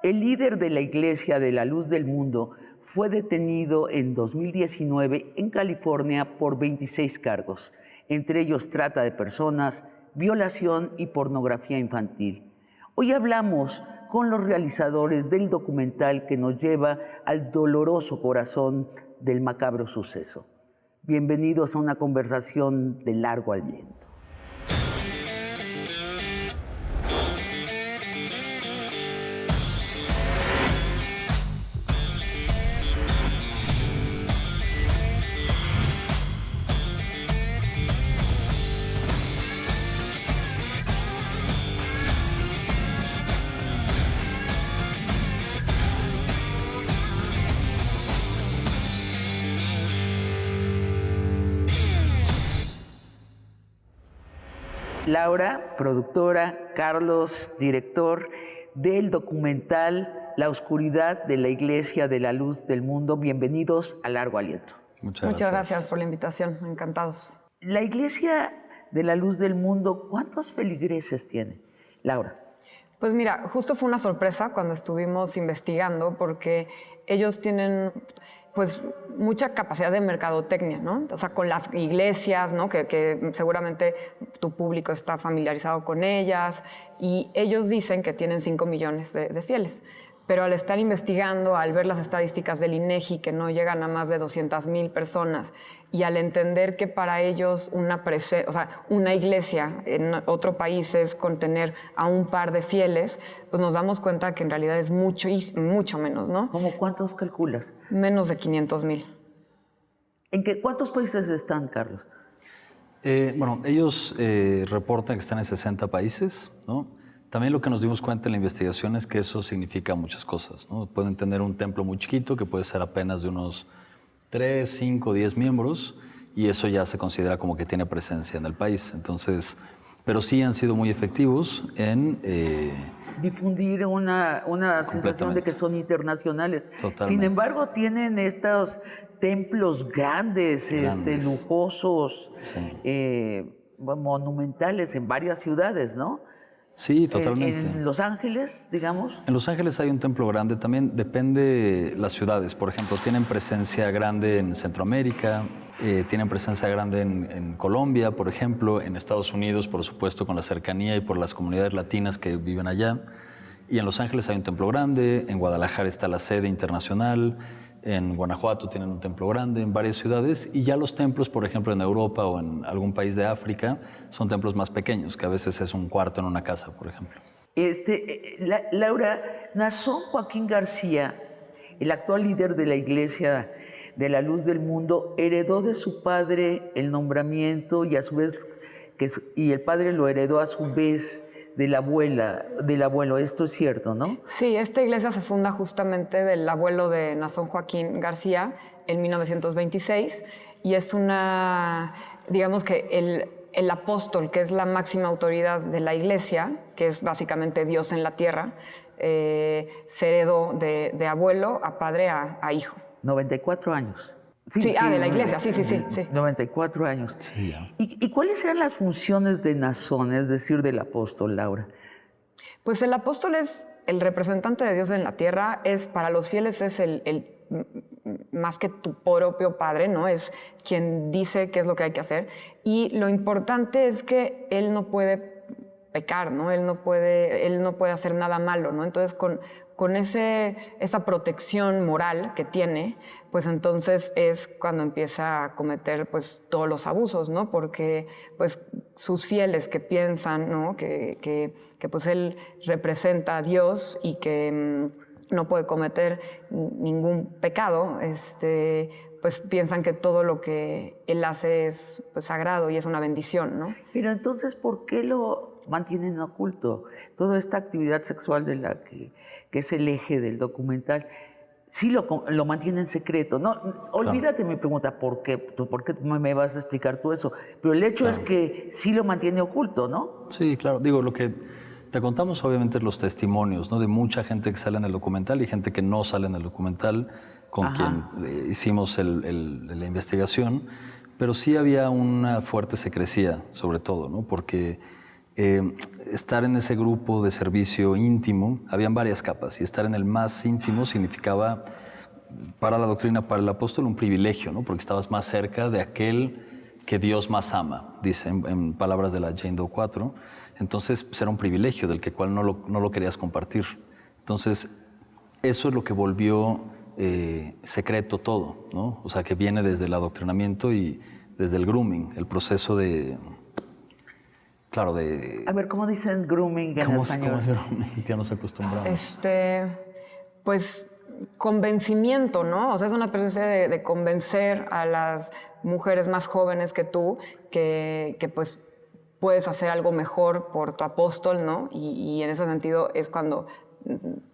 El líder de la Iglesia de la Luz del Mundo fue detenido en 2019 en California por 26 cargos, entre ellos trata de personas, violación y pornografía infantil. Hoy hablamos con los realizadores del documental que nos lleva al doloroso corazón del macabro suceso. Bienvenidos a una conversación de largo aliento. Laura, productora, Carlos, director del documental La Oscuridad de la Iglesia de la Luz del Mundo. Bienvenidos a Largo Aliento. Muchas gracias por la invitación, encantados. La Iglesia de la Luz del Mundo, ¿cuántos feligreses tiene, Laura? Pues mira, justo fue una sorpresa cuando estuvimos investigando porque ellos tienen pues mucha capacidad de mercadotecnia, ¿no? O sea, con las iglesias, ¿no? Que seguramente tu público está familiarizado con ellas, y ellos dicen que tienen 5 millones de fieles. Pero al estar investigando, al ver las estadísticas del INEGI, que no llegan a más de 200,000 personas, y al entender que para ellos una iglesia en otro país es contener a un par de fieles, pues nos damos cuenta que en realidad es mucho menos, ¿no? ¿Cómo cuántos calculas? Menos de 500,000. ¿Cuántos países están, Carlos? Bueno, ellos reportan que están en 60 países, ¿no? También lo que nos dimos cuenta en la investigación es que eso significa muchas cosas, ¿no? Pueden tener un templo muy chiquito que puede ser apenas de unos 3, 5, 10 miembros, y eso ya se considera como que tiene presencia en el país. Entonces, pero sí han sido muy efectivos en difundir una sensación de que son internacionales. Totalmente. Sin embargo, tienen estos templos grandes. Lujosos, sí. Monumentales en varias ciudades, ¿no? Sí, totalmente. En Los Ángeles, digamos. En Los Ángeles hay un templo grande, también depende de las ciudades. Por ejemplo, tienen presencia grande en Centroamérica, tienen presencia grande en Colombia, por ejemplo, en Estados Unidos, por supuesto, con la cercanía y por las comunidades latinas que viven allá. Y en Los Ángeles hay un templo grande, en Guadalajara está la sede internacional, en Guanajuato tienen un templo grande, en varias ciudades, y ya los templos, por ejemplo, en Europa o en algún país de África, son templos más pequeños, que a veces es un cuarto en una casa, por ejemplo. Laura, Nazón Joaquín García, el actual líder de la Iglesia de la Luz del Mundo, heredó de su padre el nombramiento y a su vez y el padre lo heredó a su vez del abuelo. Esto es cierto, ¿no? Sí, esta iglesia se funda justamente del abuelo de Nazón Joaquín García en 1926, y es digamos que el apóstol, que es la máxima autoridad de la iglesia, que es básicamente Dios en la tierra, se heredó de abuelo a padre a hijo. 94 años. Sí, de la iglesia, sí. 94 años. Sí, ya. ¿Y cuáles eran las funciones de Nazón, es decir, del apóstol, Laura? Pues el apóstol es el representante de Dios en la tierra, para los fieles es el más que tu propio padre, ¿no? Es quien dice qué es lo que hay que hacer. Y lo importante es que él no puede pecar, ¿no? Él no puede hacer nada malo, ¿no? Entonces, con esa protección moral que tiene, pues entonces es cuando empieza a cometer pues todos los abusos, ¿no? Porque pues sus fieles que piensan, ¿no? Que pues él representa a Dios y que no puede cometer ningún pecado, pues piensan que todo lo que él hace es pues sagrado y es una bendición, ¿no? Pero entonces, ¿por qué lo mantienen oculto? Toda esta actividad sexual de la que es el eje del documental, sí lo mantienen secreto. No, olvídate mi pregunta, ¿por qué me vas a explicar tú eso? Pero el hecho es que sí lo mantiene oculto, ¿no? Sí, claro. Digo, lo que te contamos obviamente los testimonios, ¿no? De mucha gente que sale en el documental y gente que no sale en el documental, con quien hicimos la investigación, pero sí había una fuerte secrecía, sobre todo, ¿no? Porque estar en ese grupo de servicio íntimo, habían varias capas, y estar en el más íntimo significaba, para la doctrina, para el apóstol, un privilegio, ¿no? Porque estabas más cerca de aquel que Dios más ama, dice en palabras de la Jane Doe 4. Entonces, pues, era un privilegio del que cual no lo querías compartir. Entonces, eso es lo que volvió secreto todo, ¿no? O sea, que viene desde el adoctrinamiento y desde el grooming, el proceso de... Claro, de... A ver, ¿cómo dicen grooming en ¿Cómo español? es grooming? Que nos acostumbramos. Pues convencimiento, ¿no? O sea, es una especie de convencer a las mujeres más jóvenes que tú que pues puedes hacer algo mejor por tu apóstol, ¿no? Y en ese sentido es cuando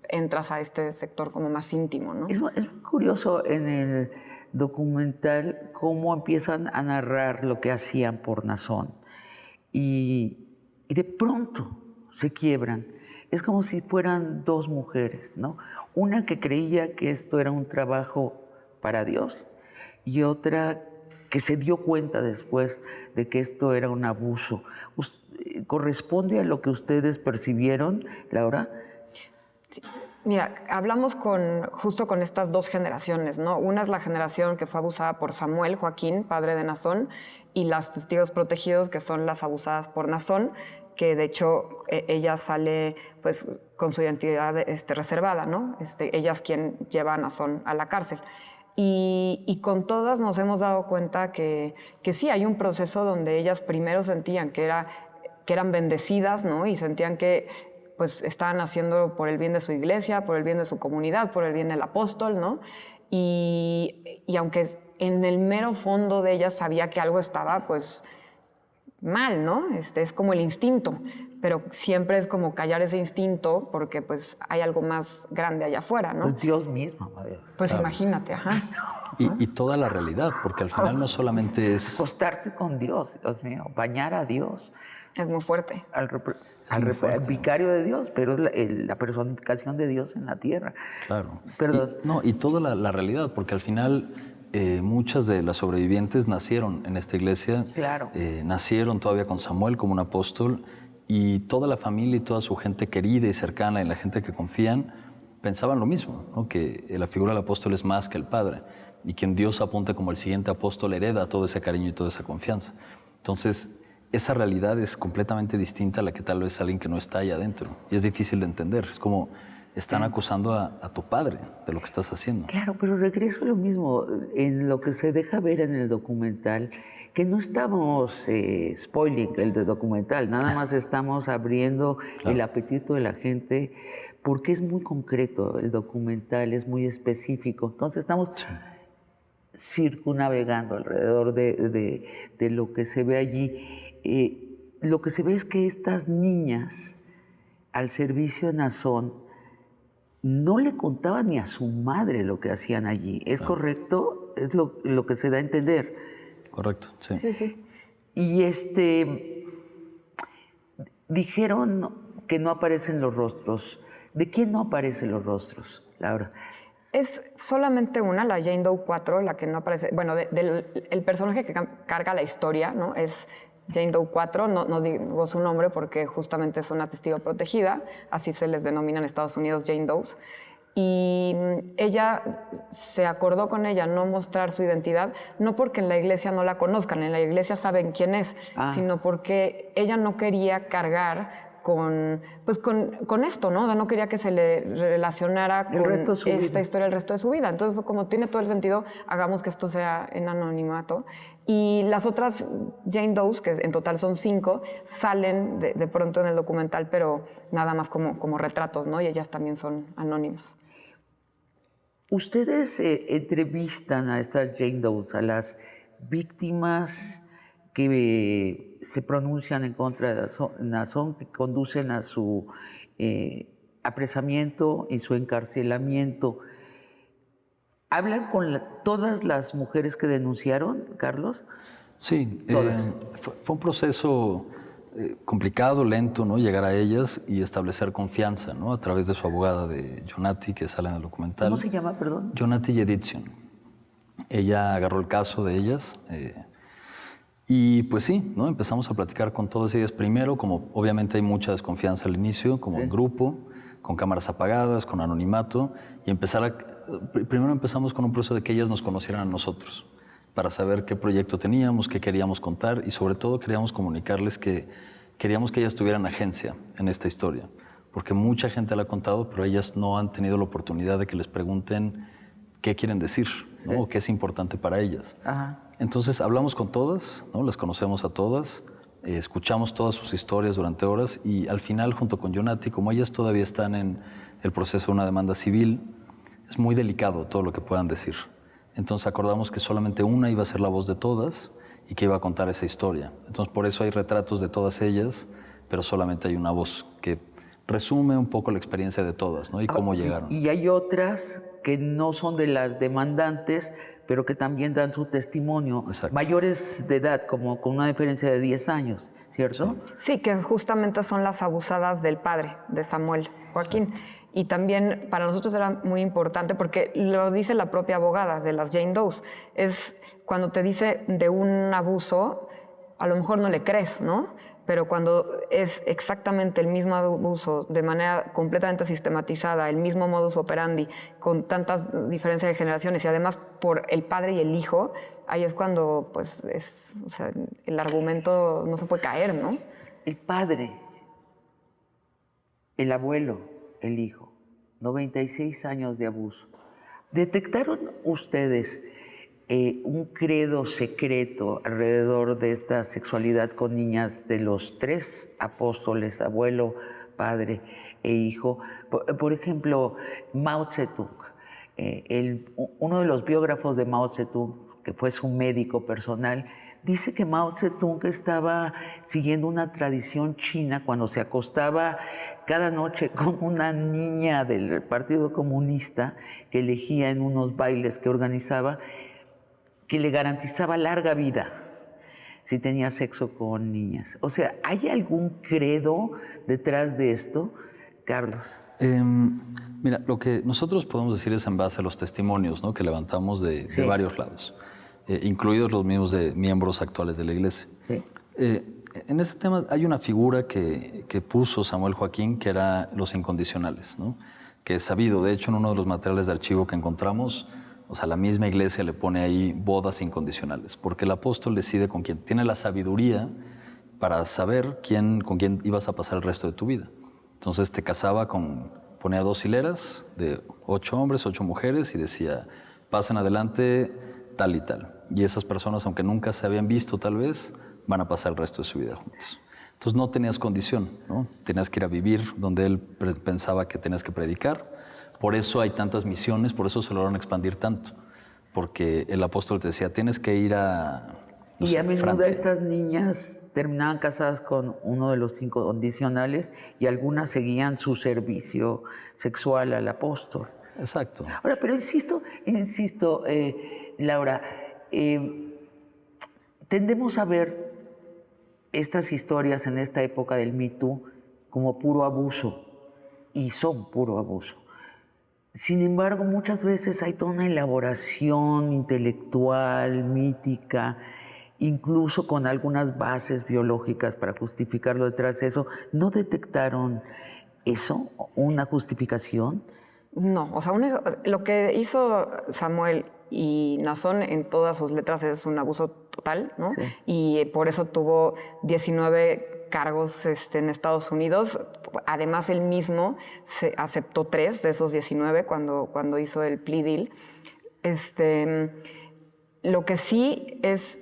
entras a este sector como más íntimo, ¿no? Es muy curioso en el documental cómo empiezan a narrar lo que hacían por Nazón. Y de pronto se quiebran. Es como si fueran dos mujeres, ¿no? Una que creía que esto era un trabajo para Dios y otra que se dio cuenta después de que esto era un abuso. ¿Corresponde a lo que ustedes percibieron, Laura? Sí. Mira, hablamos justo con estas dos generaciones, ¿no? Una es la generación que fue abusada por Samuel Joaquín, padre de Nazón, y las testigos protegidos, que son las abusadas por Nazón, que de hecho ella sale pues con su identidad reservada, ¿no? Ella es quien lleva a Nazón a la cárcel. Y con todas nos hemos dado cuenta que sí, hay un proceso donde ellas primero sentían que eran bendecidas, ¿no? Y sentían que pues estaban haciendo por el bien de su iglesia, por el bien de su comunidad, por el bien del apóstol, ¿no? Y aunque en el mero fondo de ellas sabía que algo estaba pues mal, ¿no? Es como el instinto, pero siempre es como callar ese instinto porque pues hay algo más grande allá afuera, ¿no? Pues Dios mismo, madre. Pues claro. Imagínate, ajá. Y toda la realidad, porque al final no solamente es... Acostarte con Dios, Dios mío, bañar a Dios. Es muy fuerte. Al vicario de Dios, pero es la personificación de Dios en la tierra. Claro. Perdón. Y toda la realidad, porque al final muchas de las sobrevivientes nacieron en esta iglesia. Claro. Nacieron todavía con Samuel como un apóstol, y toda la familia y toda su gente querida y cercana y la gente que confían pensaban lo mismo, ¿no? Que la figura del apóstol es más que el padre, y quien Dios apunta como el siguiente apóstol hereda todo ese cariño y toda esa confianza. Entonces, esa realidad es completamente distinta a la que tal vez alguien que no está ahí adentro. Y es difícil de entender. Es como están acusando a tu padre de lo que estás haciendo. Claro, pero regreso a lo mismo. En lo que se deja ver en el documental, que no estamos spoiling el documental, nada más estamos abriendo el apetito de la gente, porque es muy concreto el documental, es muy específico. Entonces estamos circunnavegando alrededor de lo que se ve allí. Lo que se ve es que estas niñas al servicio de Nazón no le contaban ni a su madre lo que hacían allí. ¿Es correcto? Es lo que se da a entender. Correcto, sí. Sí, sí. Y dijeron que no aparecen los rostros. ¿De quién no aparecen los rostros, Laura? Es solamente una, la Jane Doe 4, la que no aparece. Bueno, el personaje que carga la historia, ¿no? Es Jane Doe 4, no digo su nombre porque justamente es una testigo protegida, así se les denomina en Estados Unidos Jane Does. Y ella se acordó con ella no mostrar su identidad, no porque en la iglesia no la conozcan, en la iglesia saben quién es, sino porque ella no quería cargar con esto, ¿no? O sea, no quería que se le relacionara con esta historia el resto de su vida. Entonces fue como, tiene todo el sentido, hagamos que esto sea en anonimato. Y las otras Jane Does, que en total son 5, salen de pronto en el documental, pero nada más como retratos, ¿no? Y ellas también son anónimas. Ustedes entrevistan a estas Jane Does, a las víctimas que se pronuncian en contra de Nazón, que conducen a su apresamiento y su encarcelamiento. ¿Hablan con todas las mujeres que denunciaron, Carlos? Sí, todas. Fue un proceso complicado, lento, ¿no? Llegar a ellas y establecer confianza, ¿no? A través de su abogada, de Jonati, que sale en el documental. ¿Cómo se llama, perdón? Jonati Yedizian. Ella agarró el caso de ellas. Y pues sí, ¿no? Empezamos a platicar con todas ellas primero, como obviamente hay mucha desconfianza al inicio, como en grupo, con cámaras apagadas, con anonimato, y primero empezamos con un proceso de que ellas nos conocieran a nosotros, para saber qué proyecto teníamos, qué queríamos contar, y sobre todo queríamos comunicarles que queríamos que ellas tuvieran agencia en esta historia, porque mucha gente la ha contado, pero ellas no han tenido la oportunidad de que les pregunten qué quieren decir, ¿no? O qué es importante para ellas. Ajá. Entonces hablamos con todas, ¿no? Las conocemos a todas, escuchamos todas sus historias durante horas y al final, junto con Yonati, como ellas todavía están en el proceso de una demanda civil, es muy delicado todo lo que puedan decir. Entonces acordamos que solamente una iba a ser la voz de todas y que iba a contar esa historia. Entonces por eso hay retratos de todas ellas, pero solamente hay una voz que resume un poco la experiencia de todas, ¿no? Y cómo llegaron. Y hay otras que no son de las demandantes, pero que también dan su testimonio. Exacto. Mayores de edad, como con una diferencia de 10 años, ¿cierto? Sí, que justamente son las abusadas del padre de Samuel, Joaquín. Exacto. Y también para nosotros era muy importante porque lo dice la propia abogada de las Jane Does. Es cuando te dice de un abuso, a lo mejor no le crees, ¿no? Pero cuando es exactamente el mismo abuso, de manera completamente sistematizada, el mismo modus operandi, con tantas diferencias de generaciones y además por el padre y el hijo, ahí es cuando pues, o sea, el argumento no se puede caer, ¿no? El padre, el abuelo, el hijo, 96 años de abuso. ¿Detectaron ustedes un credo secreto alrededor de esta sexualidad con niñas de los tres apóstoles, abuelo, padre e hijo? Por ejemplo, Mao Zedong, uno de los biógrafos de Mao Zedong, que fue su médico personal, dice que Mao Zedong estaba siguiendo una tradición china cuando se acostaba cada noche con una niña del Partido Comunista que elegía en unos bailes que organizaba, que le garantizaba larga vida si tenía sexo con niñas. O sea, ¿hay algún credo detrás de esto, Carlos? Mira, lo que nosotros podemos decir es en base a los testimonios, ¿no? Que levantamos de varios lados, incluidos los mismos de miembros actuales de la Iglesia. Sí. En ese tema hay una figura que puso Samuel Joaquín, que era los incondicionales, ¿no? Que es sabido. De hecho, en uno de los materiales de archivo que encontramos, o sea, la misma Iglesia le pone ahí bodas incondicionales, porque el apóstol decide con quién tiene la sabiduría para saber con quién ibas a pasar el resto de tu vida. Entonces te casaba ponía 2 hileras de 8 hombres, 8 mujeres y decía, pasen adelante tal y tal. Y esas personas, aunque nunca se habían visto tal vez, van a pasar el resto de su vida juntos. Entonces no tenías condición, ¿no? Tenías que ir a vivir donde él pensaba que tenías que predicar. Por eso hay tantas misiones, por eso se lograron expandir tanto. Porque el apóstol te decía, tienes que ir a menudo Francia. Estas niñas terminaban casadas con uno de los incondicionales y algunas seguían su servicio sexual al apóstol. Exacto. Ahora, pero insisto, Laura, tendemos a ver estas historias en esta época del Me Too como puro abuso, y son puro abuso. Sin embargo, muchas veces hay toda una elaboración intelectual, mítica, incluso con algunas bases biológicas para justificarlo detrás de eso. ¿No detectaron eso, una justificación? No, o sea, lo que hizo Samuel y Nazón en todas sus letras es un abuso total, ¿no? Sí. Y por eso tuvo 19 cargos en Estados Unidos. Además, él mismo se aceptó 3 de esos 19 cuando hizo el plea deal. Lo que sí es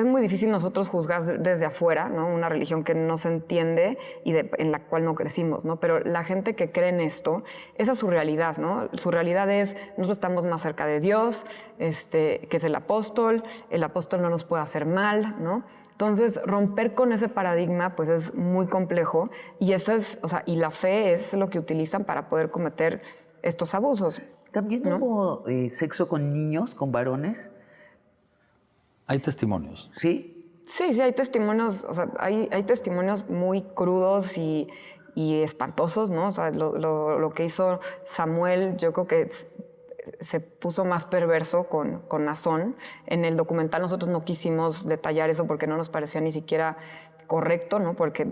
muy difícil nosotros juzgar desde afuera, ¿no? Una religión que no se entiende y en la cual no crecimos, ¿no? Pero la gente que cree en esto, esa es su realidad, ¿no? Su realidad es, nosotros estamos más cerca de Dios, que es el apóstol no nos puede hacer mal, ¿no? Entonces, romper con ese paradigma, pues es muy complejo y y la fe es lo que utilizan para poder cometer estos abusos. ¿También ¿no? hubo sexo con niños, con varones? Hay testimonios. ¿Sí? Sí, hay testimonios, o sea, hay testimonios muy crudos y espantosos, ¿no? O sea, lo que hizo Samuel, yo creo que se puso más perverso con Nazón. En el documental nosotros no quisimos detallar eso porque no nos parecía ni siquiera correcto, ¿no? Porque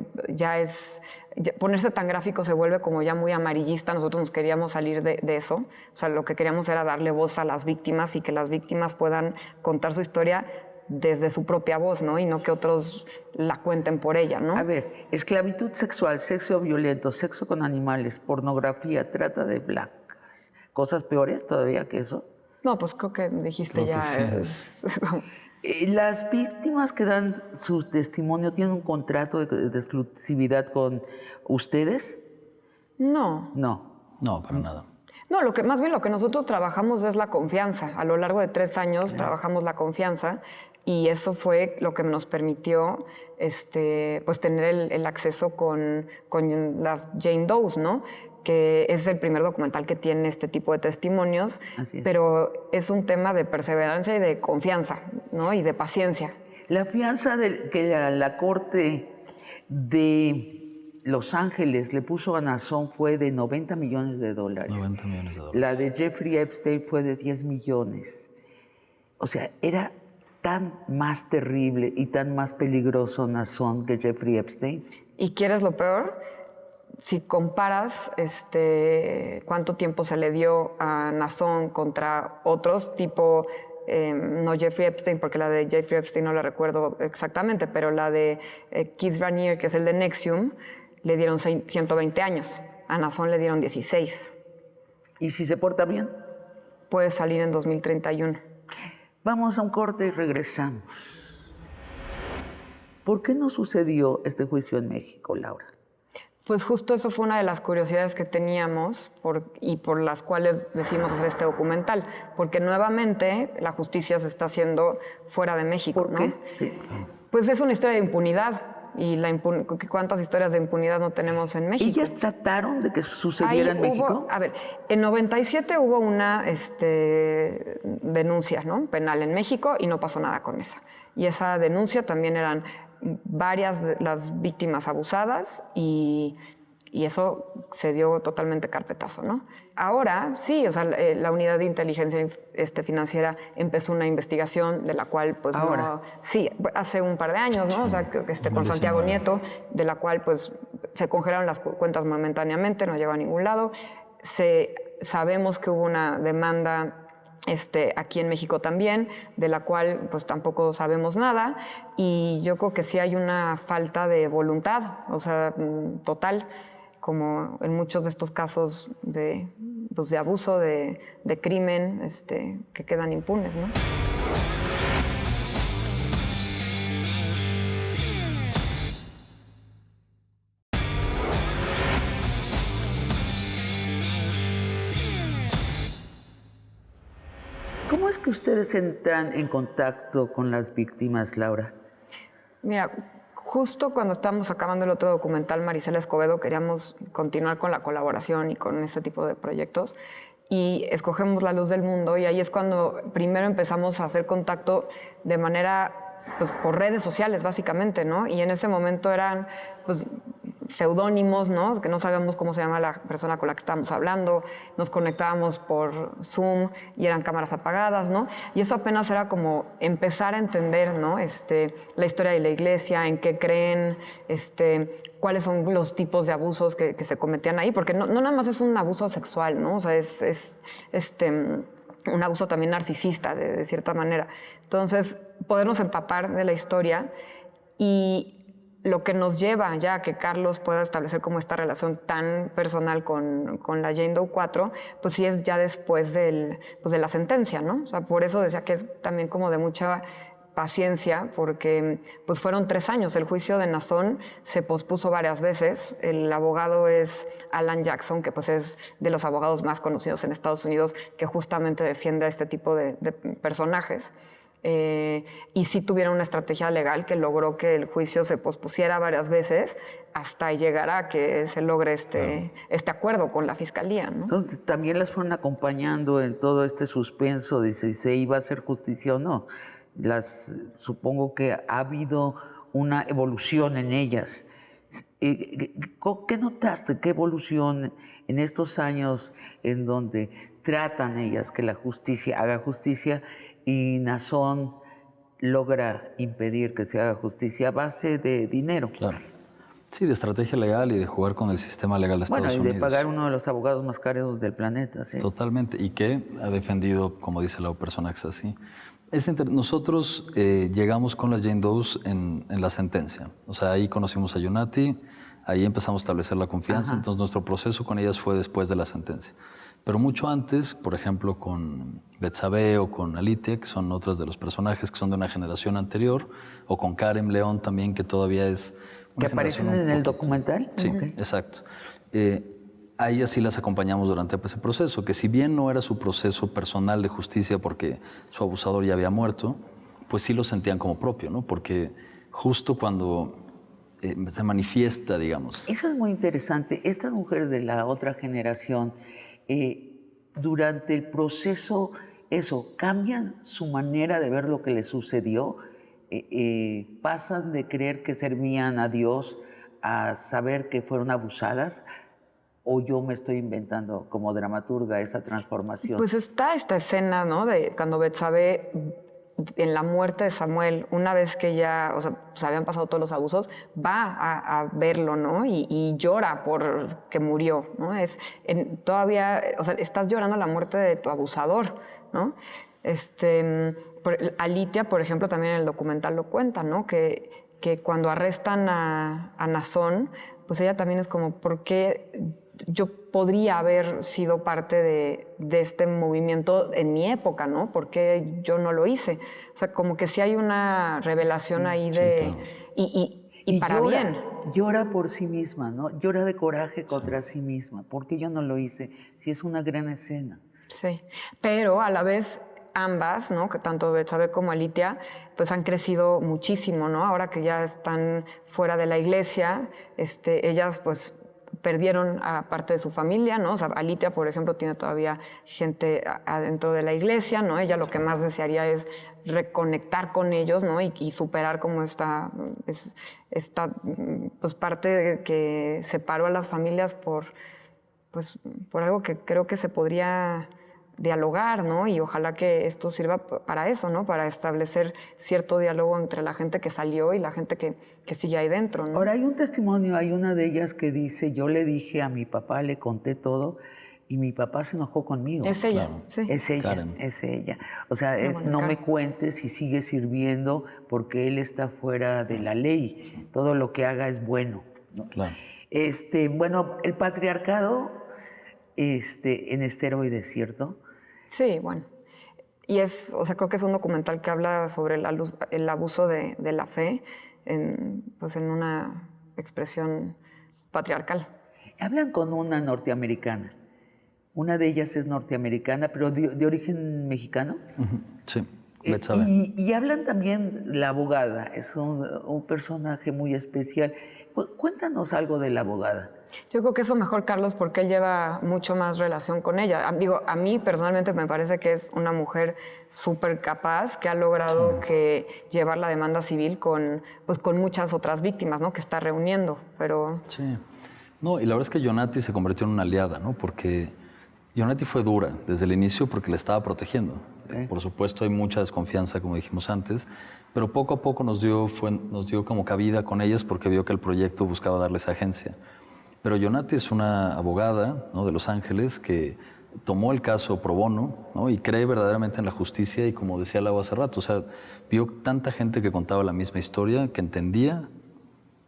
ponerse tan gráfico se vuelve como ya muy amarillista. Nosotros nos queríamos salir de eso. O sea, lo que queríamos era darle voz a las víctimas y que las víctimas puedan contar su historia desde su propia voz, ¿no? Y no que otros la cuenten por ella, ¿no? A ver, esclavitud sexual, sexo violento, sexo con animales, pornografía, trata de blancas. ¿Cosas peores todavía que eso? No, pues creo que dijiste Creo que ya. sí Las víctimas que dan su testimonio tienen un contrato de exclusividad con ustedes. No. No. No, para nada. No, más bien lo que nosotros trabajamos es la confianza. A lo largo de 3 años trabajamos la confianza y eso fue lo que nos permitió pues tener el acceso con las Jane Does, ¿no? Que es el primer documental que tiene este tipo de testimonios, Así es. pero es un tema de perseverancia y de confianza, ¿no? Y de paciencia. La fianza que la corte de Los Ángeles le puso a Nazón fue de $90 millones. 90 millones de dólares. La de Jeffrey Epstein fue de 10 millones. O sea, era tan más terrible y tan más peligroso Nazón que Jeffrey Epstein. ¿Y quieres lo peor? Si comparas cuánto tiempo se le dio a Nazón contra otros, tipo, no Jeffrey Epstein, porque la de Jeffrey Epstein no la recuerdo exactamente, pero la de Keith Raniere, que es el de NXIVM, le dieron 120 años. A Nazón le dieron 16. ¿Y si se porta bien? Puede salir en 2031. Vamos a un corte y regresamos. ¿Por qué no sucedió este juicio en México, Laura? Pues justo eso fue una de las curiosidades que teníamos y por las cuales decidimos hacer este documental, porque nuevamente la justicia se está haciendo fuera de México. ¿Por qué? Sí. Pues es una historia de impunidad y ¿cuántas historias de impunidad no tenemos en México? ¿Ellas trataron de que sucediera en México? A ver, en 97 hubo una denuncia, ¿no? Penal en México y no pasó nada con esa. Y esa denuncia también eran varias de las víctimas abusadas y eso se dio totalmente carpetazo, ¿no? Ahora sí, o sea, la unidad de inteligencia financiera empezó una investigación de la cual, pues, ¿Ahora? Sí, hace un par de años, ¿no? O sea, con Santiago Nieto, de la cual, pues, se congelaron las cuentas momentáneamente, no llegó a ningún lado. Sabemos que hubo una demanda aquí en México también, de la cual pues tampoco sabemos nada, y yo creo que sí hay una falta de voluntad, o sea, total, como en muchos de estos casos de abuso, de crimen, que quedan impunes, ¿no? ¿Cómo es que ustedes entran en contacto con las víctimas, Laura? Mira, justo cuando estábamos acabando el otro documental, Marisela Escobedo, queríamos continuar con la colaboración y con ese tipo de proyectos y escogemos La Luz del Mundo y ahí es cuando primero empezamos a hacer contacto de manera, pues, por redes sociales, básicamente, ¿no? Y en ese momento eran, pues, seudónimos, ¿no? Que no sabíamos cómo se llama la persona con la que estábamos hablando, nos conectábamos por Zoom y eran cámaras apagadas, ¿no? Y eso apenas era como empezar a entender, ¿no? La historia de la iglesia, en qué creen, cuáles son los tipos de abusos que se cometían ahí, porque no nada más es un abuso sexual, ¿no? O sea, es un abuso también narcisista, de cierta manera. Entonces, podernos empapar de la historia y lo que nos lleva ya a que Carlos pueda establecer como esta relación tan personal con la Jane Doe 4, pues sí es ya después de la sentencia, ¿no? O sea, por eso decía que es también como de mucha paciencia, porque pues fueron 3 años. El juicio de Nazón se pospuso varias veces. El abogado es Alan Jackson, que pues es de los abogados más conocidos en Estados Unidos, que justamente defiende a este tipo de personajes. Y sí tuvieron una estrategia legal que logró que el juicio se pospusiera varias veces hasta llegar a que se logre este acuerdo con la fiscalía, ¿no? Entonces, también las fueron acompañando en todo este suspenso de si se iba a hacer justicia o no. Supongo que ha habido una evolución en ellas. ¿Qué notaste? ¿Qué evolución en estos años en donde tratan ellas que la justicia haga justicia y Nazón logra impedir que se haga justicia a base de dinero? Claro. Sí, de estrategia legal y de jugar con el sistema legal de Estados Unidos. Bueno, y de pagar uno de los abogados más caros del planeta, sí. Totalmente, y que ha defendido, como dice la personajes así. Nosotros llegamos con las Jane Does en la sentencia. O sea, ahí conocimos a Yonati, ahí empezamos a establecer la confianza. Ajá. Entonces, nuestro proceso con ellas fue después de la sentencia. Pero mucho antes, por ejemplo, con Betsabe o con Alitia, que son otras de los personajes que son de una generación anterior, o con Karen León también, que todavía es... ¿Que aparecen en el documental? Sí, okay. Exacto. A ellas sí las acompañamos durante ese proceso, que si bien no era su proceso personal de justicia porque su abusador ya había muerto, pues sí lo sentían como propio, ¿no? Porque justo cuando se manifiesta, digamos. Eso es muy interesante. Estas mujeres de la otra generación, durante el proceso, cambian su manera de ver lo que les sucedió, pasan de creer que servían a Dios a saber que fueron abusadas. ¿O yo me estoy inventando como dramaturga esa transformación? Pues está esta escena, ¿no? De cuando Betsabe, en la muerte de Samuel, una vez que ya, o sea, se habían pasado todos los abusos, va a verlo, ¿no? Y llora por que murió, ¿no? Todavía, o sea, estás llorando la muerte de tu abusador, ¿no? Alitia, por ejemplo, también en el documental lo cuenta, ¿no? Que cuando arrestan a Nazón, pues ella también es como, ¿por qué yo podría haber sido parte de este movimiento en mi época, ¿no? ¿Por qué yo no lo hice? O sea, como que sí hay una revelación ahí de... Sí, claro. Y para llora, bien. Llora por sí misma, ¿no? Llora de coraje contra sí misma. ¿Por qué yo no lo hice? Sí, es una gran escena. Sí, pero a la vez ambas, ¿no? Que tanto Betsabe como Alitia, pues han crecido muchísimo, ¿no? Ahora que ya están fuera de la iglesia, ellas pues perdieron a parte de su familia, ¿no? O sea, Alitia, por ejemplo, tiene todavía gente adentro de la iglesia, ¿no? Ella lo que más desearía es reconectar con ellos, ¿no? Y superar como esta pues parte que separó a las familias por algo que creo que se podría dialogar, ¿no? Y ojalá que esto sirva para eso, ¿no? Para establecer cierto diálogo entre la gente que salió y la gente que sigue ahí dentro, ¿no? Ahora, hay un testimonio, hay una de ellas que dice, yo le dije a mi papá, le conté todo, y mi papá se enojó conmigo. Es ella, claro. Sí. Es ella, Karen. Es ella. O sea, no me cuentes y sigue sirviendo porque él está fuera de la ley. Todo lo que haga es bueno, ¿no? Claro. Bueno, el patriarcado en esteroides, ¿cierto? Sí, bueno. Y creo que es un documental que habla sobre el abuso de la fe en una expresión patriarcal. Hablan con una norteamericana. Una de ellas es norteamericana, pero de origen mexicano. Uh-huh. Sí, y hablan también la abogada. Es un personaje muy especial. Cuéntanos algo de la abogada. Yo creo que eso mejor, Carlos, porque él lleva mucho más relación con ella. Digo, a mí personalmente me parece que es una mujer súper capaz que ha logrado llevar la demanda civil con muchas otras víctimas, ¿no? Que está reuniendo, pero... Sí. No, y la verdad es que Yonati se convirtió en una aliada, ¿no? Porque Yonati fue dura desde el inicio porque la estaba protegiendo. Por supuesto, hay mucha desconfianza, como dijimos antes, pero poco a poco nos dio como cabida con ellas porque vio que el proyecto buscaba darles agencia. Pero Yonati es una abogada, ¿no? De Los Ángeles que tomó el caso pro bono, ¿no? Y cree verdaderamente en la justicia y, como decía Lau hace rato, o sea, vio tanta gente que contaba la misma historia, que entendía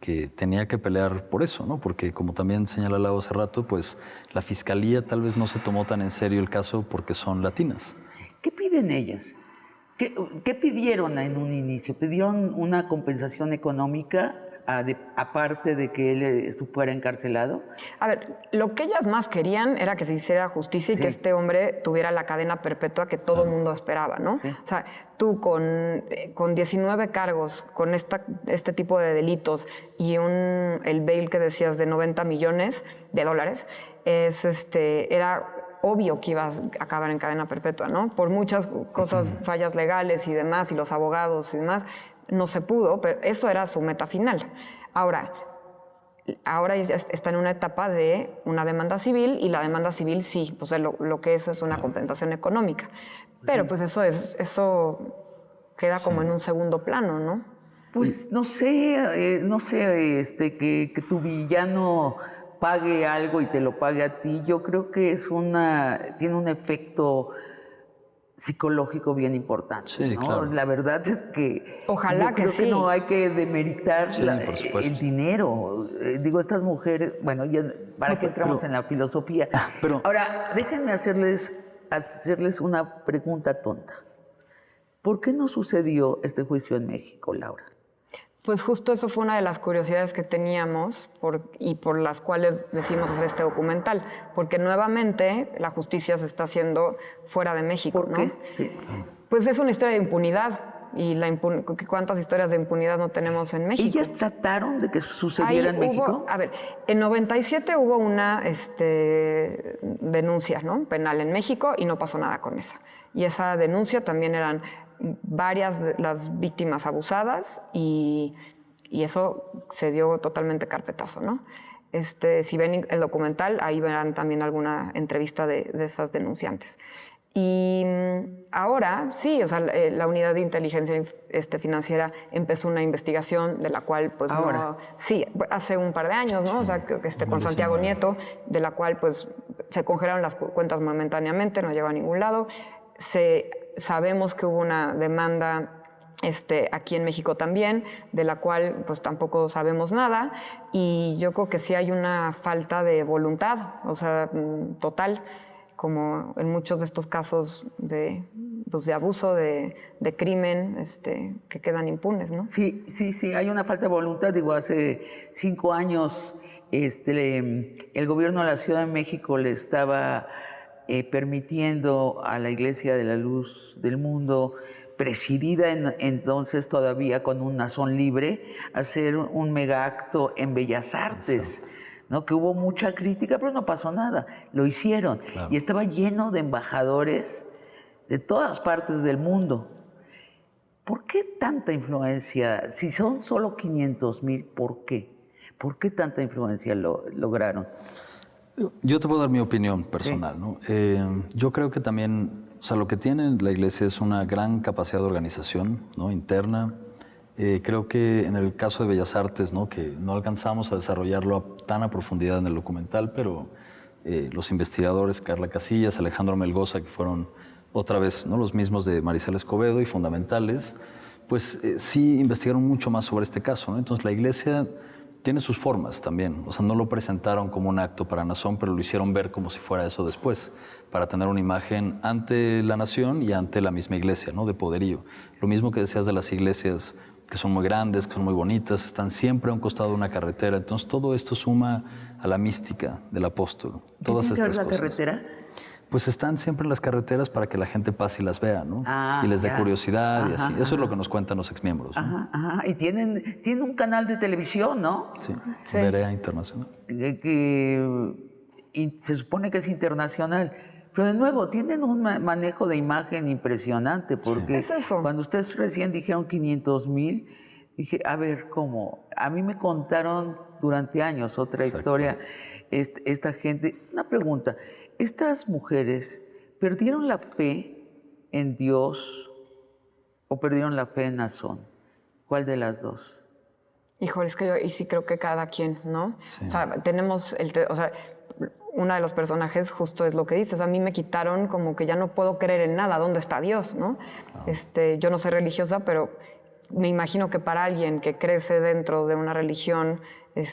que tenía que pelear por eso, ¿no? Porque, como también señala Lau hace rato, pues la fiscalía tal vez no se tomó tan en serio el caso porque son latinas. ¿Qué piden ellas? ¿Qué pidieron en un inicio? ¿Pidieron una compensación económica aparte de que él fuera encarcelado? A ver, lo que ellas más querían era que se hiciera justicia y que este hombre tuviera la cadena perpetua que todo el mundo esperaba, ¿no? Sí. O sea, tú con 19 cargos, con este tipo de delitos y el bail que decías de $90 millones, era obvio que ibas a acabar en cadena perpetua, ¿no? Por muchas cosas, fallas legales y demás, y los abogados y demás, no se pudo, pero eso era su meta final. Ahora, ahora ya está en una etapa de una demanda civil, y la demanda civil sí, pues lo que es una compensación económica. Pero pues eso queda como en un segundo plano, ¿no? Pues no sé, que tu villano pague algo y te lo pague a ti, yo creo que tiene un efecto psicológico bien importante, Sí, ¿no? claro. La verdad es que Ojalá yo creo que que sí. no hay que demeritar Sí, por supuesto. el dinero. Digo, estas mujeres, bueno, ¿para qué entramos en la filosofía? pero- Ahora, déjenme hacerles una pregunta tonta. ¿Por qué no sucedió este juicio en México, Laura? Pues justo eso fue una de las curiosidades que teníamos y por las cuales decidimos hacer este documental, porque nuevamente la justicia se está haciendo fuera de México, ¿Por ¿no? qué? Sí. Pues es una historia de impunidad, y ¿cuántas historias de impunidad no tenemos en México? ¿Ellas trataron de que sucediera en México? A ver, en 97 hubo una denuncia, ¿no?, penal en México, y no pasó nada con esa. Y esa denuncia también eran varias de las víctimas abusadas, y eso se dio totalmente carpetazo, ¿no? Si ven el documental, ahí verán también alguna entrevista de esas denunciantes. Y ahora sí, o sea, la unidad de inteligencia financiera empezó una investigación de la cual, pues, ¿Ahora? no, sí, hace un par de años, ¿no? O sea, con Santiago Nieto, de la cual, pues, se congelaron las cuentas momentáneamente, no llegó a ningún lado. Sabemos que hubo una demanda aquí en México también, de la cual pues tampoco sabemos nada, y yo creo que sí hay una falta de voluntad, o sea, total, como en muchos de estos casos de abuso, de crimen, que quedan impunes, ¿no? Sí, hay una falta de voluntad. Digo, hace 5 años el gobierno de la Ciudad de México le estaba permitiendo a la Iglesia de la Luz del Mundo, presidida entonces todavía con un Nazón Libre, hacer un mega acto en Bellas Artes, ¿no? Que hubo mucha crítica, pero no pasó nada. Lo hicieron. Claro. Y estaba lleno de embajadores de todas partes del mundo. ¿Por qué tanta influencia? Si son solo 500,000, ¿por qué? ¿Por qué tanta influencia lograron? Yo te puedo dar mi opinión personal, ¿no? Yo creo que también, o sea, lo que tiene la Iglesia es una gran capacidad de organización, ¿no?, interna. Creo que en el caso de Bellas Artes, ¿no?, que no alcanzamos a desarrollarlo tan a profundidad en el documental, pero los investigadores Carla Casillas, Alejandro Melgoza, que fueron otra vez, ¿no?, los mismos de Marisela Escobedo y fundamentales, pues sí investigaron mucho más sobre este caso, ¿no? Entonces la Iglesia tiene sus formas también, o sea, no lo presentaron como un acto para Nazón, pero lo hicieron ver como si fuera eso después, para tener una imagen ante la nación y ante la misma Iglesia, ¿no?, de poderío. Lo mismo que decías de las iglesias, que son muy grandes, que son muy bonitas, están siempre a un costado de una carretera, entonces todo esto suma a la mística del apóstol. Todas ¿Qué tiene que ver estas la cosas. carretera? Pues están siempre en las carreteras para que la gente pase y las vea, ¿no? Ah, y les dé ya. curiosidad y Ajá, así. Eso es lo que nos cuentan los exmiembros, ¿no? Ajá. Y tienen un canal de televisión, ¿no? Sí, Sí. Berea Internacional. Y se supone que es internacional. Pero de nuevo, tienen un manejo de imagen impresionante, porque Es eso. cuando ustedes recién dijeron 500,000, dije, a ver, ¿cómo? A mí me contaron durante años otra historia, esta gente. Una pregunta, ¿estas mujeres perdieron la fe en Dios o perdieron la fe en Nazón? ¿Cuál de las dos? Híjole, es que yo sí creo que cada quien, ¿no? O sea, tenemos una de los personajes justo es lo que dices. A mí me quitaron como que ya no puedo creer en nada. ¿Dónde está Dios, no? Yo no soy religiosa, pero me imagino que para alguien que crece dentro de una religión,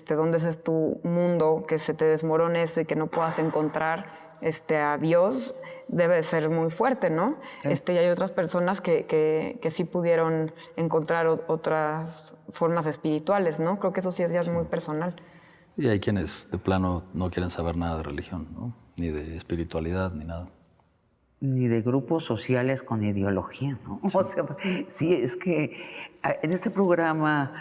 donde ese es tu mundo, que se te desmorone eso y que no puedas encontrar a Dios, debe ser muy fuerte, ¿no? Sí. Y hay otras personas que sí pudieron encontrar otras formas espirituales, ¿no? Creo que eso sí ya es muy personal. Y hay quienes de plano no quieren saber nada de religión, ¿no? Ni de espiritualidad, ni nada. Ni de grupos sociales con ideología, ¿no? O sea, sí, es que en este programa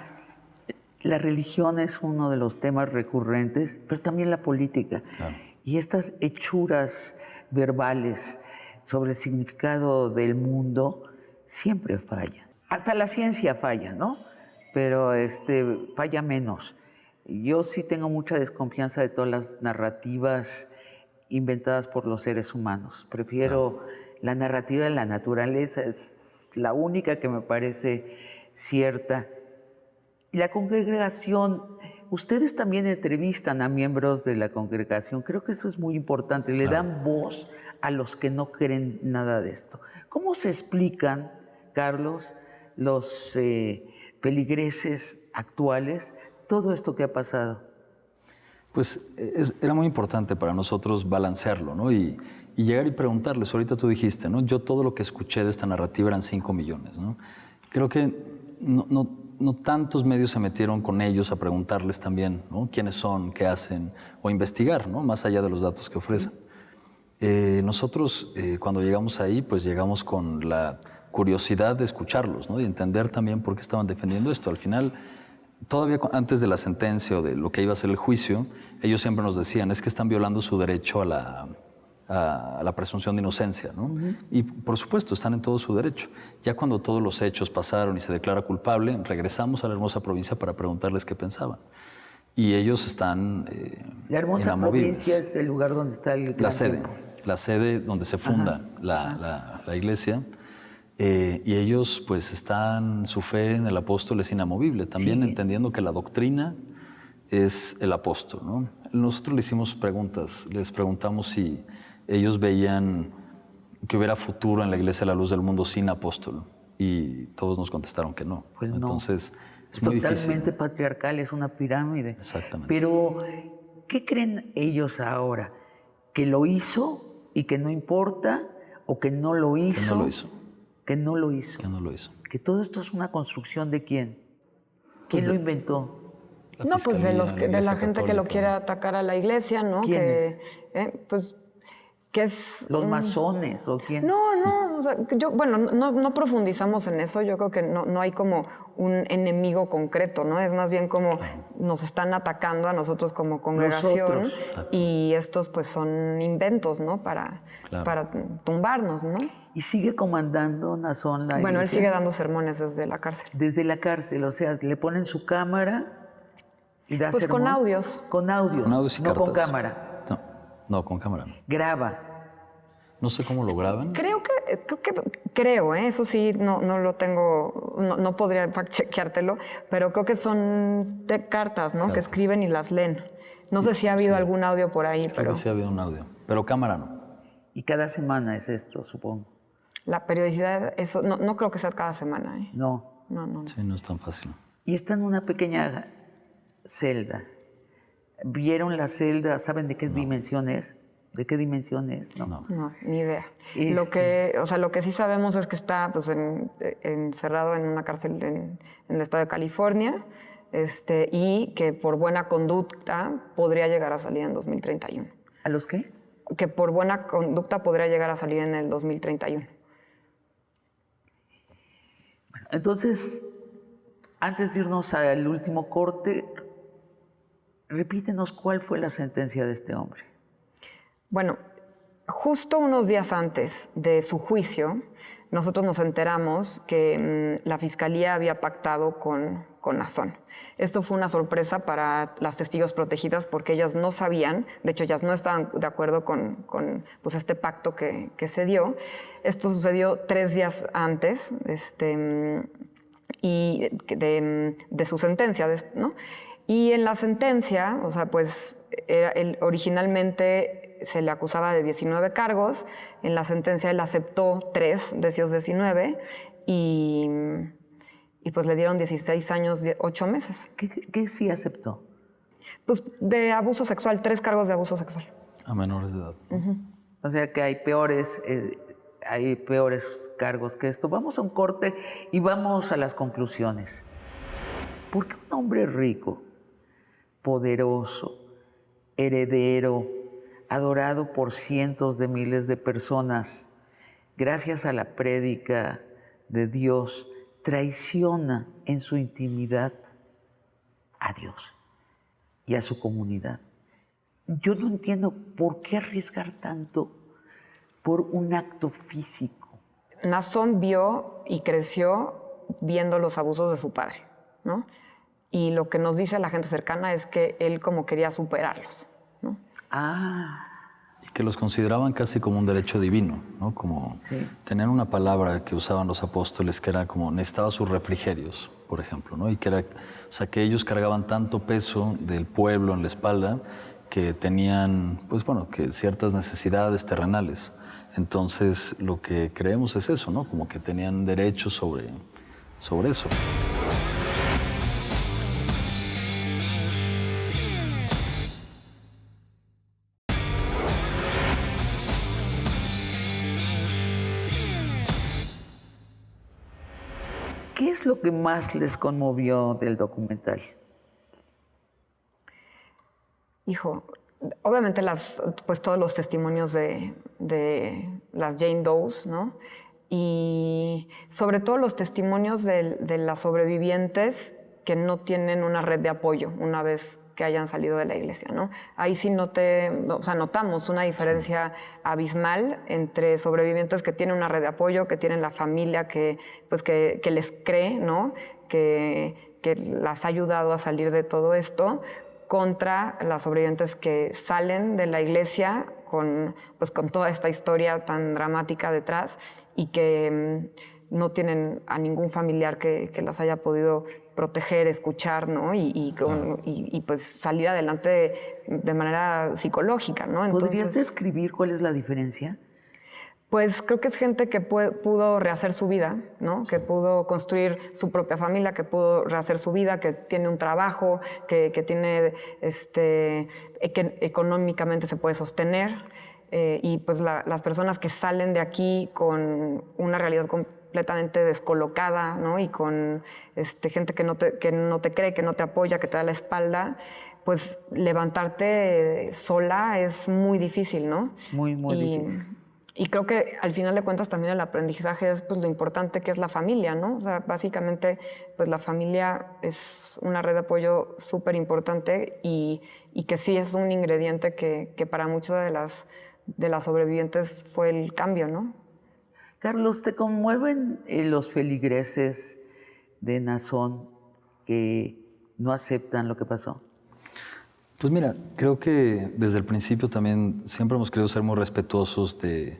la religión es uno de los temas recurrentes, pero también la política. Claro. Y estas hechuras verbales sobre el significado del mundo siempre fallan. Hasta la ciencia falla, ¿no? Pero falla menos. Yo sí tengo mucha desconfianza de todas las narrativas inventadas por los seres humanos. Prefiero la narrativa de la naturaleza, es la única que me parece cierta. Y la congregación, ustedes también entrevistan a miembros de la congregación, creo que eso es muy importante, le dan voz a los que no creen nada de esto. ¿Cómo se explican, Carlos, los feligreses actuales, todo esto que ha pasado? Pues era muy importante para nosotros balancearlo, ¿no? Y llegar y preguntarles. Ahorita tú dijiste, ¿no? Yo todo lo que escuché de esta narrativa eran 5 millones, ¿no? Creo que no tantos medios se metieron con ellos a preguntarles también, ¿no? Quiénes son, qué hacen, o investigar, ¿no? Más allá de los datos que ofrecen. Nosotros, cuando llegamos ahí, pues llegamos con la curiosidad de escucharlos, ¿no? Y entender también por qué estaban defendiendo esto. Al final, todavía antes de la sentencia o de lo que iba a ser el juicio, ellos siempre nos decían, es que están violando su derecho a la presunción de inocencia, ¿no? Y por supuesto, están en todo su derecho. Ya cuando todos los hechos pasaron y se declara culpable, regresamos a la hermosa provincia para preguntarles qué pensaban. Y ellos están La hermosa inamovibles. provincia es el lugar donde está el gran templo. La sede donde se funda la iglesia. Y ellos pues están, su fe en el apóstol es inamovible, también entendiendo que la doctrina es el apóstol, ¿no? Nosotros le hicimos preguntas, les preguntamos si ellos veían que hubiera futuro en la iglesia de la luz del mundo sin apóstol, y todos nos contestaron que no. Pues no. Entonces es muy totalmente difícil. patriarcal, es una pirámide. Exactamente. Pero, ¿qué creen ellos ahora? ¿Que lo hizo y que no importa? ¿O que no lo hizo? Que no lo hizo. Que no lo hizo. Que no lo hizo. Que todo esto es una construcción de ¿quién? ¿Quién Pues lo inventó? No, pues de Fiscalía, la gente que lo Católica. quiere atacar a la iglesia, ¿no? ¿Quiénes? Pues que es ¿Los masones o quién? No, o sea, no profundizamos en eso. Yo creo que no hay como un enemigo concreto, ¿no? Es más bien como nos están atacando a nosotros como congregación. Nosotros. Y estos pues son inventos, ¿no? Para tumbarnos, ¿no? Y sigue comandando Nazón la Bueno, él iglesia sigue dando sermones desde la cárcel. desde la cárcel, o sea, le ponen su cámara y da Pues sermón. con audios. Con audios, Con audios y no con cartas. cámara. No, con cámara no. Graba. No sé cómo lo graban. Creo, eso sí, no lo tengo, no podría fact-chequeártelo, pero creo que son cartas, ¿no? Que escriben y las leen. No sé si ha habido algún audio por ahí, Creo pero que sí ha habido un audio, pero cámara no. Y cada semana es esto, supongo. la periodicidad, eso, no creo que sea cada semana, ¿eh? No. No. Sí, no es tan fácil. Y está en una pequeña celda. ¿Vieron la celda? ¿Saben de qué dimensión es? ¿De qué dimensión es? No. No, ni idea. Este- Lo que sí sabemos es que está pues, encerrado en una cárcel en el estado de California, y que por buena conducta podría llegar a salir en 2031. ¿A los qué? Que por buena conducta podría llegar a salir en el 2031. Entonces, antes de irnos al último corte, repítenos cuál fue la sentencia de este hombre. Bueno, justo unos días antes de su juicio, nosotros nos enteramos que la Fiscalía había pactado con Nazón. Esto fue una sorpresa para las testigos protegidas porque ellas no sabían, de hecho ellas no estaban de acuerdo con pues, este pacto que se dio. Esto sucedió 3 días antes y de su sentencia, ¿no? Y en la sentencia, o sea, pues originalmente se le acusaba de 19 cargos, en la sentencia él aceptó 3 de esos 19 y pues le dieron 16 años, 8 meses. ¿Qué sí aceptó? Pues de abuso sexual, 3 cargos de abuso sexual. A menores de edad. O sea que hay peores cargos que esto. Vamos a un corte y vamos a las conclusiones. ¿Por qué un hombre rico, poderoso, heredero, adorado por cientos de miles de personas, gracias a la prédica de Dios, traiciona en su intimidad a Dios y a su comunidad? Yo no entiendo por qué arriesgar tanto por un acto físico. Nazón vio y creció viendo los abusos de su padre, ¿no? y lo que nos dice la gente cercana es que él como quería superarlos, ¿no? Y que los consideraban casi como un derecho divino, ¿no? Como tenían una palabra que usaban los apóstoles que era como necesitaba sus refrigerios, por ejemplo, ¿no? Y que era, o sea, que ellos cargaban tanto peso del pueblo en la espalda que tenían, pues bueno, que ciertas necesidades terrenales. Entonces, lo que creemos es eso, ¿no? Como que tenían derechos sobre eso. ¿Qué es lo que más les conmovió del documental? Hijo, obviamente pues todos los testimonios de las Jane Does, ¿no? Y sobre todo los testimonios de las sobrevivientes que no tienen una red de apoyo una vez que hayan salido de la iglesia, ¿no? Ahí sí notamos una diferencia abismal entre sobrevivientes que tienen una red de apoyo, que tienen la familia que les cree, ¿no? Que las ha ayudado a salir de todo esto, contra las sobrevivientes que salen de la iglesia con toda esta historia tan dramática detrás y que no tienen a ningún familiar que las haya podido proteger, escuchar, ¿no? Y pues salir adelante de manera psicológica, ¿no? Entonces, ¿podrías describir cuál es la diferencia? Pues creo que es gente que pudo rehacer su vida, ¿no? Que pudo construir su propia familia, que pudo rehacer su vida, que tiene un trabajo, que tiene, que económicamente se puede sostener. Y pues las personas que salen de aquí con una realidad completamente descolocada, ¿no? Y con gente que no te cree, que no te apoya, que te da la espalda, pues levantarte sola es muy difícil, ¿no? Muy difícil. Y creo que al final de cuentas también el aprendizaje es pues lo importante que es la familia, ¿no? O sea, básicamente pues la familia es una red de apoyo súper importante y que sí es un ingrediente que para muchas de las sobrevivientes fue el cambio, ¿no? Carlos, ¿te conmueven los feligreses de Nazón que no aceptan lo que pasó? Pues mira, creo que desde el principio también siempre hemos querido ser muy respetuosos de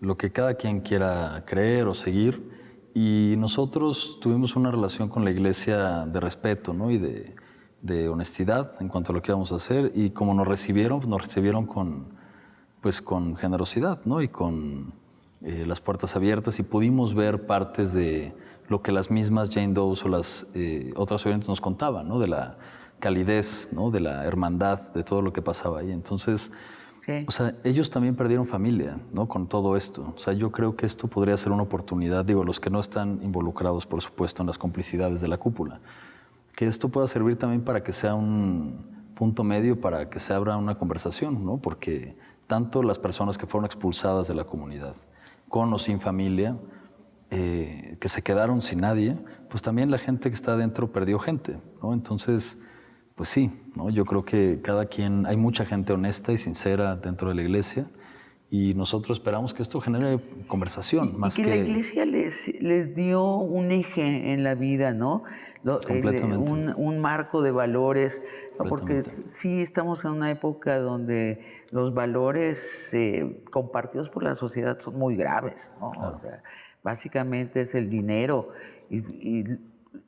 lo que cada quien quiera creer o seguir, y nosotros tuvimos una relación con la iglesia de respeto, ¿no? Y de honestidad en cuanto a lo que íbamos a hacer, y como nos recibieron con generosidad, ¿no? Y con las puertas abiertas, y pudimos ver partes de lo que las mismas Jane Does o las otras oyentes nos contaban, ¿no? De la calidez, ¿no? De la hermandad, de todo lo que pasaba ahí. Entonces, Sí. o sea, ellos también perdieron familia, ¿no? Con todo esto. O sea, yo creo que esto podría ser una oportunidad, digo, los que no están involucrados, por supuesto, en las complicidades de la cúpula, que esto pueda servir también para que sea un punto medio, para que se abra una conversación, ¿no? Porque tanto las personas que fueron expulsadas de la comunidad, con o sin familia, que se quedaron sin nadie, pues también la gente que está adentro perdió gente, ¿no? Entonces, pues sí, ¿no? Yo creo que hay mucha gente honesta y sincera dentro de la iglesia, y nosotros esperamos que esto genere conversación. Y que la iglesia les dio un eje en la vida, ¿no? Completamente. Un marco de valores, ¿no? Porque sí estamos en una época donde los valores compartidos por la sociedad son muy graves, ¿no? Claro. O sea, básicamente es el dinero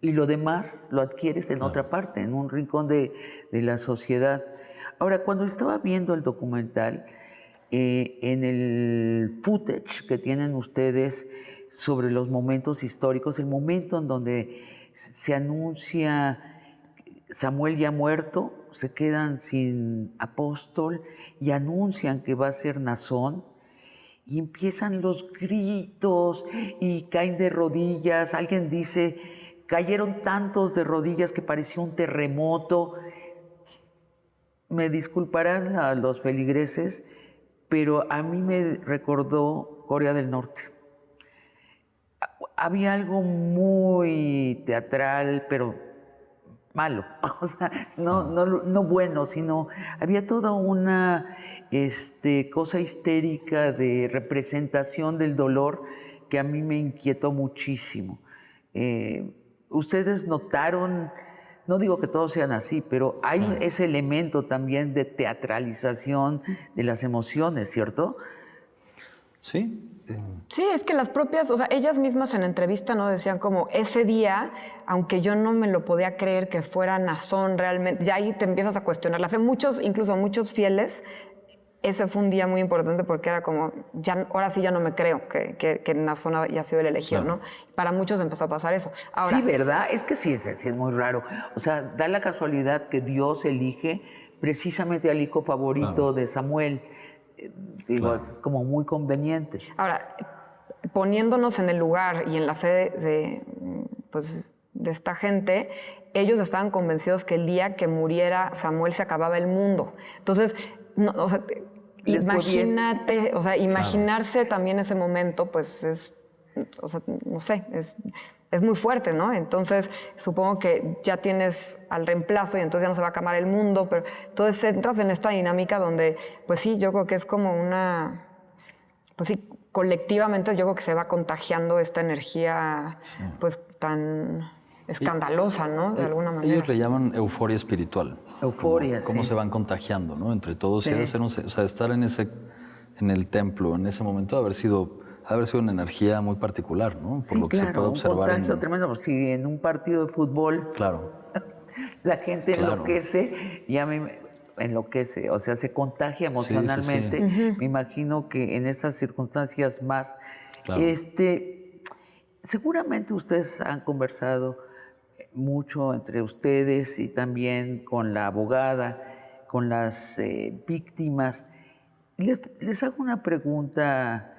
y lo demás lo adquieres en otra parte, en un rincón de la sociedad. Ahora, cuando estaba viendo el documental, en el footage que tienen ustedes sobre los momentos históricos, el momento en donde se anuncia Samuel ya muerto, se quedan sin apóstol y anuncian que va a ser Nazón, y empiezan los gritos y caen de rodillas. Alguien dice, cayeron tantos de rodillas que pareció un terremoto. Me disculparán a los feligreses, pero a mí me recordó Corea del Norte. Había algo muy teatral, pero malo, o sea, no bueno, sino había toda una cosa histérica de representación del dolor que a mí me inquietó muchísimo. ustedes notaron, no digo que todos sean así, pero hay ese elemento también de teatralización de las emociones, ¿cierto? Sí. Sí, es que las propias, o sea, ellas mismas en entrevista, ¿no? Decían como, ese día, aunque yo no me lo podía creer que fuera Nazón realmente, ya ahí te empiezas a cuestionar la fe. Muchos, incluso muchos fieles, ese fue un día muy importante porque era como, ya, ahora sí ya no me creo que Nazón haya sido el elegido, Claro. ¿no? Para muchos empezó a pasar eso. Ahora, Sí, ¿verdad? Es que sí, es muy raro. O sea, da la casualidad que Dios elige precisamente al hijo favorito Claro. de Samuel. Digo, Claro. es como muy conveniente. Ahora, poniéndonos en el lugar y en la fe pues, de esta gente, ellos estaban convencidos que el día que muriera Samuel se acababa el mundo. Entonces, no, o sea, Les fue bien. imagínate, o sea, imaginarse también ese momento, pues es, o sea, no sé, es muy fuerte, ¿no? Entonces, supongo que ya tienes al reemplazo y entonces ya no se va a acabar el mundo, pero entonces entras en esta dinámica donde, pues sí, yo creo que es como una, pues sí, colectivamente yo creo que se va contagiando esta energía, pues tan escandalosa, ¿no? De alguna manera. Ellos le llaman euforia espiritual. Euforia, Cómo sí. se van contagiando, ¿no? Entre todos. Sí. Y o sea, estar en el templo, en ese momento, haber sido una energía muy particular, ¿no? Por Sí, lo que se claro, puede un observar contagio tremendo. Pues, si en un partido de fútbol Claro, la gente Claro. enloquece, ya me enloquece, o sea, se contagia sí, sí. emocionalmente. Me imagino que en estas circunstancias más. Claro. Seguramente ustedes han conversado mucho entre ustedes y también con la abogada, con las víctimas. Les hago una pregunta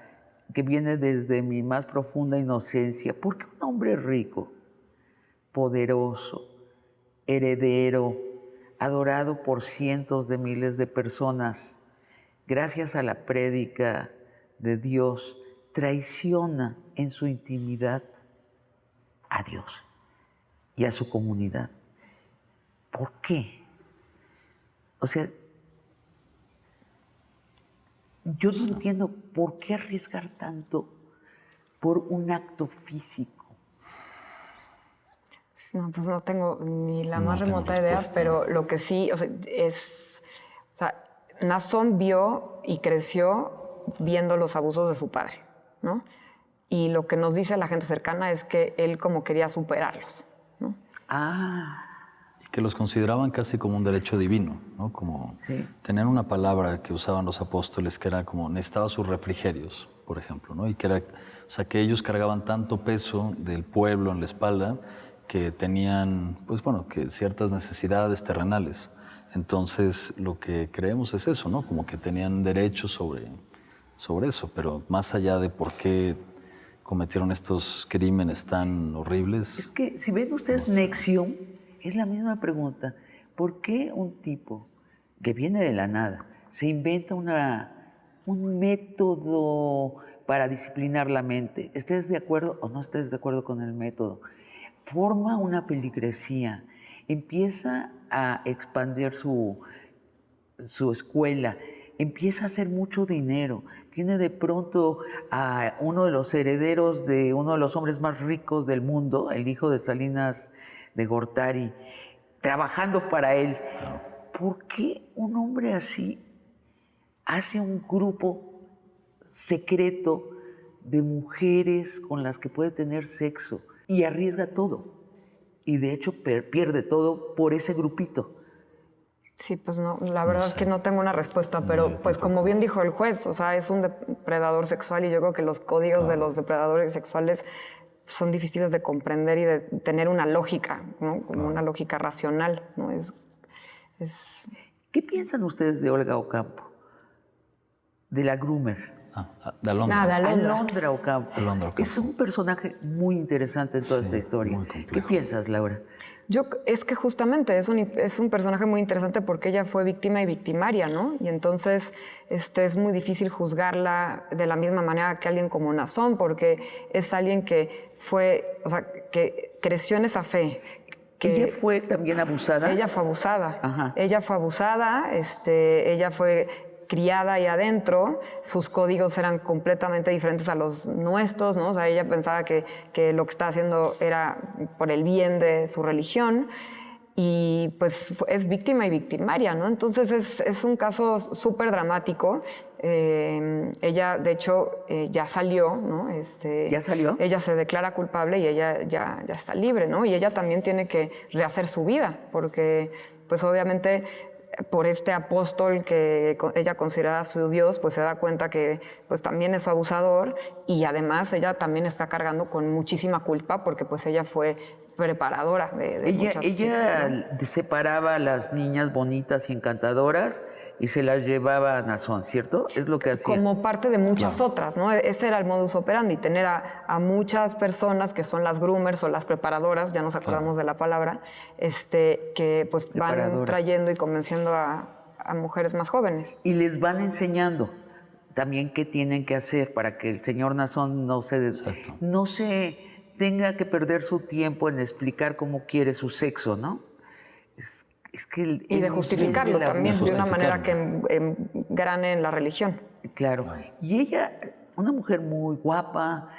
que viene desde mi más profunda inocencia. ¿Por qué un hombre rico, poderoso, heredero, adorado por cientos de miles de personas, gracias a la prédica de Dios, traiciona en su intimidad a Dios y a su comunidad? ¿Por qué? O sea, yo no entiendo por qué arriesgar tanto por un acto físico. No, pues no tengo ni la No más tengo remota idea, respuesta. pero lo que sí, o sea, es, o sea, Nazón vio y creció viendo los abusos de su padre, ¿no? Y lo que nos dice la gente cercana es que él como quería superarlos, ¿no? Ah, Y que los consideraban casi como un derecho divino, ¿no? Como Sí. tenían una palabra que usaban los apóstoles que era como necesitaba sus refrigerios, por ejemplo, ¿no? Y que era, o sea, que ellos cargaban tanto peso del pueblo en la espalda que tenían, pues bueno, que ciertas necesidades terrenales. Entonces, lo que creemos es eso, ¿no? Como que tenían derechos sobre eso, pero más allá de por qué cometieron estos crímenes tan horribles. es que si ven ustedes Nexium, es la misma pregunta. ¿Por qué un tipo que viene de la nada se inventa un método para disciplinar la mente? ¿Estés de acuerdo o no estés de acuerdo con el método? Forma una feligresía, empieza a expandir su escuela, empieza a hacer mucho dinero, tiene de pronto a uno de los herederos de uno de los hombres más ricos del mundo, el hijo de Salinas de Gortari, trabajando para él. ¿Por qué un hombre así hace un grupo secreto de mujeres con las que puede tener sexo y arriesga todo? Y de hecho pierde todo por ese grupito. Sí, pues no, la verdad es que no tengo una respuesta, pero pues como bien dijo el juez, o sea, es un depredador sexual y yo creo que los códigos de los depredadores sexuales son difíciles de comprender y de tener una lógica, ¿no? Como una lógica racional, ¿no? ¿Qué piensan ustedes de Olga Ocampo? De la groomer. De Alondra. Nada, Alondra Ocampo. Alondra Ocampo. Es un personaje muy interesante en toda esta historia. muy complejo. ¿Qué piensas, Laura? Es que justamente es un personaje muy interesante porque ella fue víctima y victimaria, ¿no? Y entonces es muy difícil juzgarla de la misma manera que alguien como Nazón, porque es alguien que fue, o sea, que creció en esa fe. Que ¿Ella fue también abusada? Ella fue abusada. Ajá. Ella fue abusada, ella fue criada ahí adentro, sus códigos eran completamente diferentes a los nuestros, ¿no? O sea, ella pensaba que lo que estaba haciendo era por el bien de su religión, y pues es víctima y victimaria, ¿no? Entonces es un caso súper dramático. Ella, de hecho, ya salió, ¿no? ¿Ya salió? Ella se declara culpable y ella ya está libre, ¿no? Y ella también tiene que rehacer su vida, porque pues obviamente por este apóstol que ella considera su Dios, pues se da cuenta que pues también es su abusador, y además ella también está cargando con muchísima culpa porque pues ella fue preparadora de muchas chicas, ¿no? Separaba a las niñas bonitas y encantadoras y se las llevaba a Nazón, ¿cierto? Es lo que hacía. Como parte de muchas otras, ¿no? Ese era el modus operandi, tener a muchas personas que son las groomers o las preparadoras, ya nos acordamos de la palabra, que pues van trayendo y convenciendo a mujeres más jóvenes. Y les van enseñando también qué tienen que hacer para que el señor Nazón no se tenga que perder su tiempo en explicar cómo quiere su sexo, ¿no? Es que y de justificarlo también, de una manera que engrane en la religión. Claro. Y ella, una mujer muy guapa,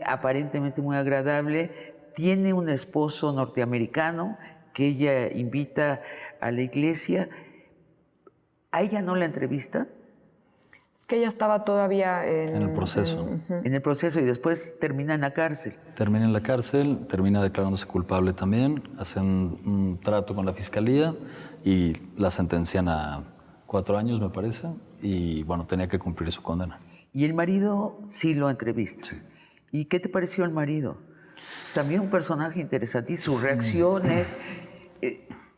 aparentemente muy agradable, tiene un esposo norteamericano que ella invita a la iglesia. ¿A ella no la entrevistan? Es que ella estaba todavía en el proceso. En el proceso, y después termina en la cárcel. Termina en la cárcel, termina declarándose culpable también, hacen un trato con la fiscalía y la sentencian a 4 años, me parece, y bueno, tenía que cumplir su condena. Y el marido sí lo entrevistas. Sí. ¿Y qué te pareció el marido? También un personaje interesante, y sus reacciones.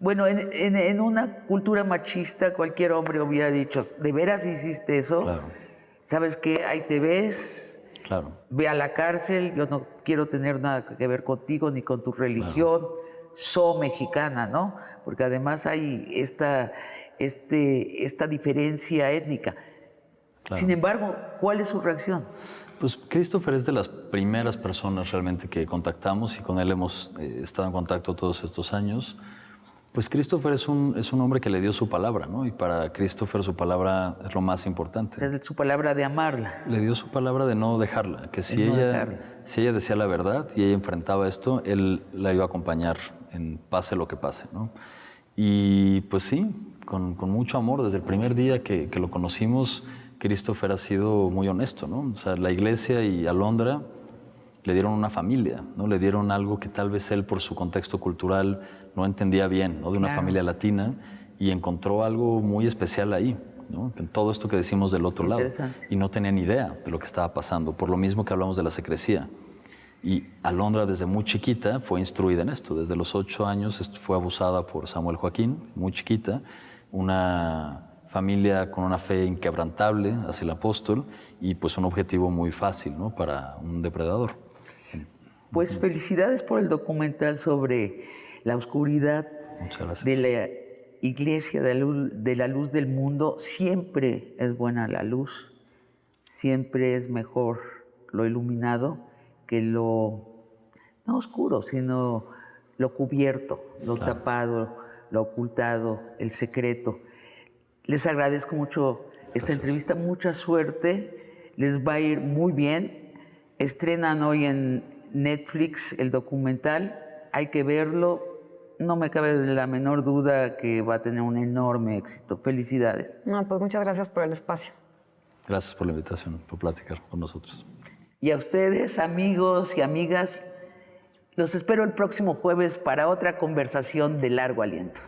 Bueno, en una cultura machista cualquier hombre hubiera dicho, ¿de veras hiciste eso? Claro. ¿Sabes qué? Ahí te ves. Claro. Ve a la cárcel, yo no quiero tener nada que ver contigo ni con tu religión. Claro. So mexicana, ¿no? Porque además hay esta diferencia étnica. Claro. Sin embargo, ¿cuál es su reacción? Pues Christopher es de las primeras personas realmente que contactamos, y con él hemos estado en contacto todos estos años. Pues Christopher es un hombre que le dio su palabra, ¿no? Y para Christopher su palabra es lo más importante. Es su palabra de amarla. Le dio su palabra de no dejarla, que si ella decía la verdad y ella enfrentaba esto, él la iba a acompañar en pase lo que pase, ¿no? Y pues sí, con mucho amor, desde el primer día que lo conocimos, Christopher ha sido muy honesto, ¿no? O sea, la iglesia y Alondra le dieron una familia, ¿no? Le dieron algo que tal vez él, por su contexto cultural, no entendía bien, ¿no? De una familia latina, y encontró algo muy especial ahí, ¿no? En todo esto que decimos del otro lado. Y no tenía ni idea de lo que estaba pasando, por lo mismo que hablamos de la secrecía. Y Alondra, desde muy chiquita, fue instruida en esto. Desde los 8 años fue abusada por Samuel Joaquín, muy chiquita, una familia con una fe inquebrantable hacia el apóstol, y pues un objetivo muy fácil, ¿no? Para un depredador. Pues felicidades por el documental sobre la oscuridad de la iglesia, de la luz del mundo. Siempre es buena la luz, siempre es mejor lo iluminado que lo, no oscuro, sino lo cubierto, lo tapado, lo ocultado, el secreto. Les agradezco mucho esta entrevista, mucha suerte, les va a ir muy bien. Estrenan hoy en Netflix el documental, hay que verlo, no me cabe la menor duda que va a tener un enorme éxito. Felicidades. No, pues muchas gracias por el espacio. Gracias por la invitación, por platicar con nosotros. Y a ustedes, amigos y amigas, los espero el próximo jueves para otra conversación de largo aliento.